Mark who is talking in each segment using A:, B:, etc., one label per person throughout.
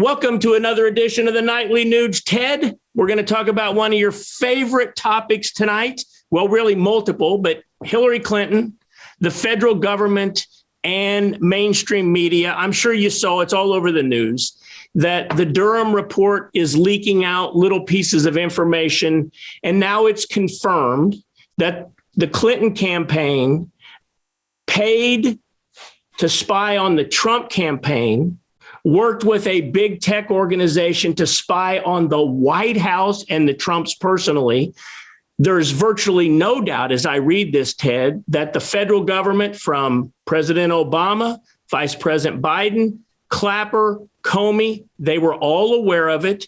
A: Welcome to another edition of the Nightly News. Ted, we're going to talk about one of your favorite topics tonight. Well, really multiple, but Hillary Clinton, the federal government, and mainstream media. I'm sure you saw it's all over the news that the Durham report is leaking out little pieces of information. And now it's confirmed that the Clinton campaign paid to spy on the Trump campaign, worked with a big tech organization to spy on the White House and the Trumps personally. There's virtually no doubt, as I read this, Ted, that the federal government, from President Obama, Vice President Biden, Clapper, Comey, they were all aware of it.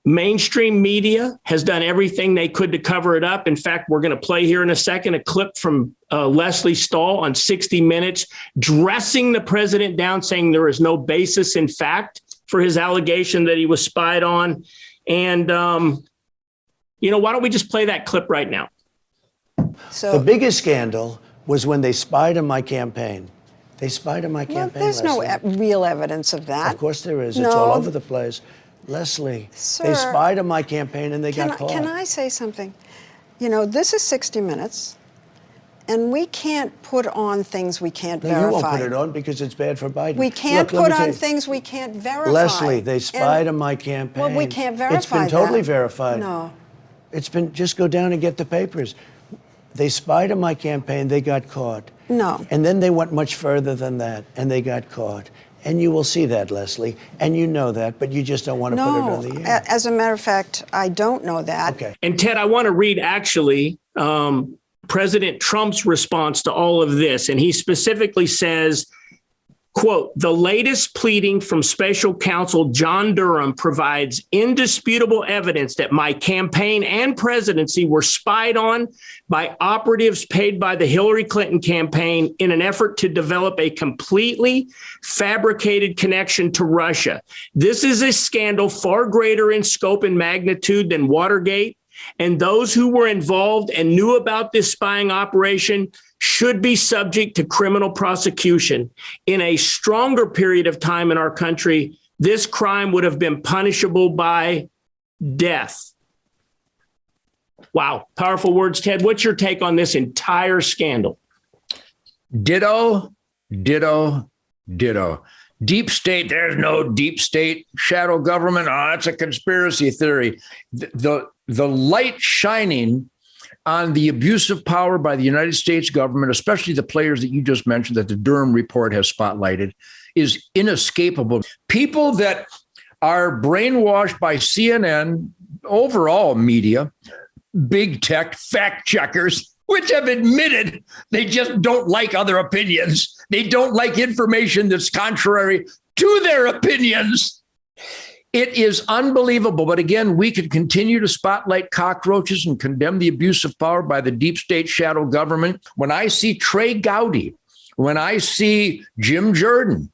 A: Mainstream media has done everything they could to cover it up. In fact, we're going to play here in a second a clip from Leslie Stahl on 60 Minutes, dressing the president down, saying there is no basis in fact for his allegation that he was spied on. And, why don't we just play that clip right now?
B: So the biggest scandal was when they spied on my campaign. They spied on my campaign.
C: There's no real evidence of that.
B: Of course there is. It's all over the place. Leslie,
C: Sir,
B: they spied on my campaign and they got caught.
C: Can I say something? This is 60 Minutes, and we can't put on things we can't verify.
B: You won't put it on because it's bad for Biden.
C: We can't put on things we can't verify.
B: Leslie, they spied on my campaign.
C: Well, we can't verify that.
B: It's been totally verified.
C: No.
B: It's been, just go down and get the papers. They spied on my campaign, they got caught.
C: No.
B: And then they went much further than that, and they got caught. And you will see that, Leslie, and you know that, but you just don't want to put it on the air.
C: As a matter of fact, I don't know that.
B: Okay.
A: And Ted, I want to read actually President Trump's response to all of this. And he specifically says, quote, "The latest pleading from special counsel John Durham provides indisputable evidence that my campaign and presidency were spied on by operatives paid by the Hillary Clinton campaign in an effort to develop a completely fabricated connection to Russia. This is a scandal far greater in scope and magnitude than Watergate, and those who were involved and knew about this spying operation should be subject to criminal prosecution. In a stronger period of time in our country, this crime would have been punishable by death." Wow. Powerful words, Ted. What's your take on this entire scandal?
D: Ditto, ditto, ditto. Deep state, there's no deep state, shadow government. Oh, that's a conspiracy theory. The light shining on the abuse of power by the United States government, especially the players that you just mentioned that the Durham report has spotlighted, is inescapable. People that are brainwashed by CNN, overall media, big tech, fact checkers, which have admitted they just don't like other opinions. They don't like information that's contrary to their opinions. It is unbelievable. But again, we could continue to spotlight cockroaches and condemn the abuse of power by the deep state shadow government. When I see Trey Gowdy, when I see Jim Jordan,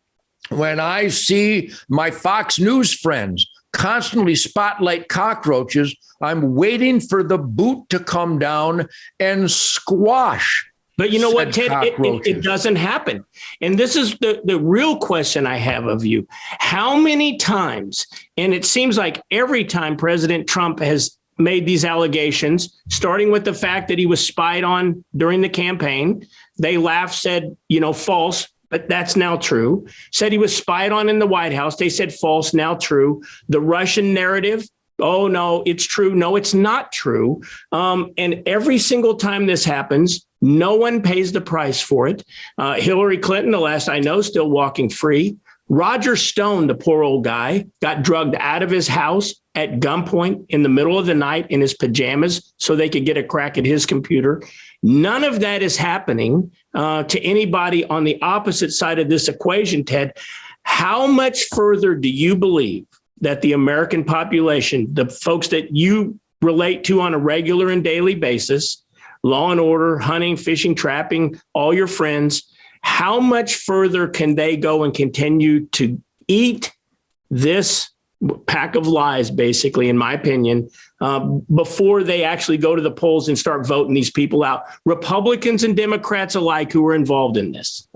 D: when I see my Fox News friends constantly spotlight cockroaches, I'm waiting for the boot to come down and squash.
A: But you know what, Ted? It doesn't happen. And this is the real question I have of you. How many times, and it seems like every time President Trump has made these allegations, starting with the fact that he was spied on during the campaign, they laughed, said, false, but that's now true. Said he was spied on in the White House. They said false, now true. The Russian narrative, oh, no, it's true. No, it's not true. And every single time this happens, no one pays the price for it. Hillary Clinton, the last I know, still walking free. Roger Stone, the poor old guy, got drugged out of his house at gunpoint in the middle of the night in his pajamas so they could get a crack at his computer. None of that is happening to anybody on the opposite side of this equation, Ted. How much further do you believe that the American population, the folks that you relate to on a regular and daily basis, law and order, hunting, fishing, trapping, all your friends, how much further can they go and continue to eat this pack of lies, basically, in my opinion, before they actually go to the polls and start voting these people out, Republicans and Democrats alike who are involved in this.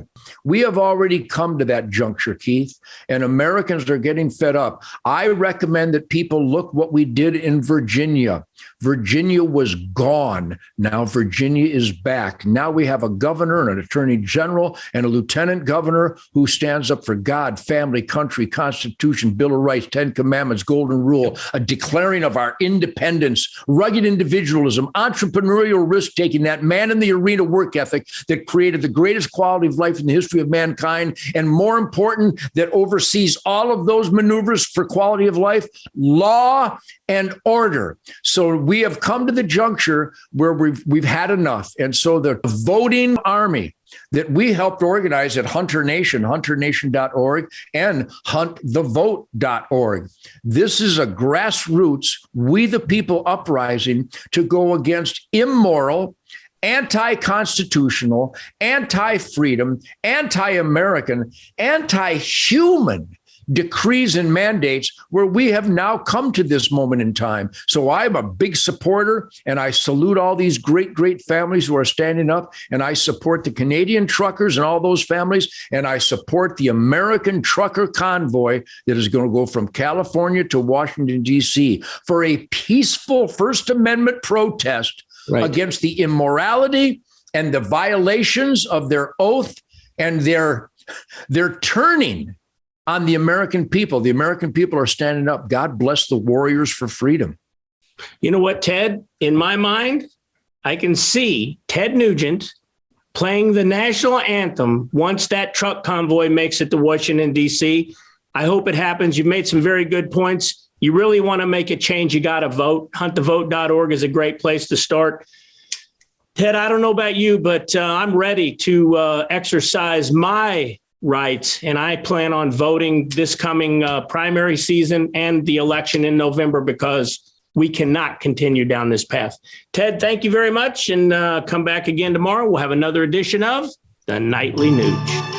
D: We have already come to that juncture, Keith, and Americans are getting fed up. I recommend that people look what we did in Virginia. Virginia was gone. Now Virginia is back. Now we have a governor and an attorney general and a lieutenant governor who stands up for God, family, country, Constitution, Bill of Rights, 10 Commandments, Golden Rule, a declaring of our independence, rugged individualism, entrepreneurial risk-taking, that man in the arena work ethic that created the greatest quality of life in the history of mankind, and more important, that oversees all of those maneuvers for quality of life, law and order. So we have come to the juncture where we've had enough. And so the voting army that we helped organize at Hunter Nation, hunternation.org, and huntthevote.org. This is a grassroots, we the people uprising to go against immoral, anti-constitutional, anti-freedom, anti-American, anti-human decrees and mandates where we have now come to this moment in time. So I'm a big supporter, and I salute all these great, great families who are standing up, and I support the Canadian truckers and all those families, and I support the American trucker convoy that is going to go from California to Washington, D.C. for a peaceful First Amendment protest against the immorality and the violations of their oath and their turning on the American people. The American people are standing up. God bless the warriors for freedom.
A: You know what, Ted? In my mind, I can see Ted Nugent playing the national anthem once that truck convoy makes it to Washington, D.C. I hope it happens. You've made some very good points. You really want to make a change, you got to vote. Huntthevote.org is a great place to start. Ted, I don't know about you, but I'm ready to exercise my rights, and I plan on voting this coming primary season and the election in November, because we cannot continue down this path. Ted, thank you very much, and come back again tomorrow. We'll have another edition of the Nightly News.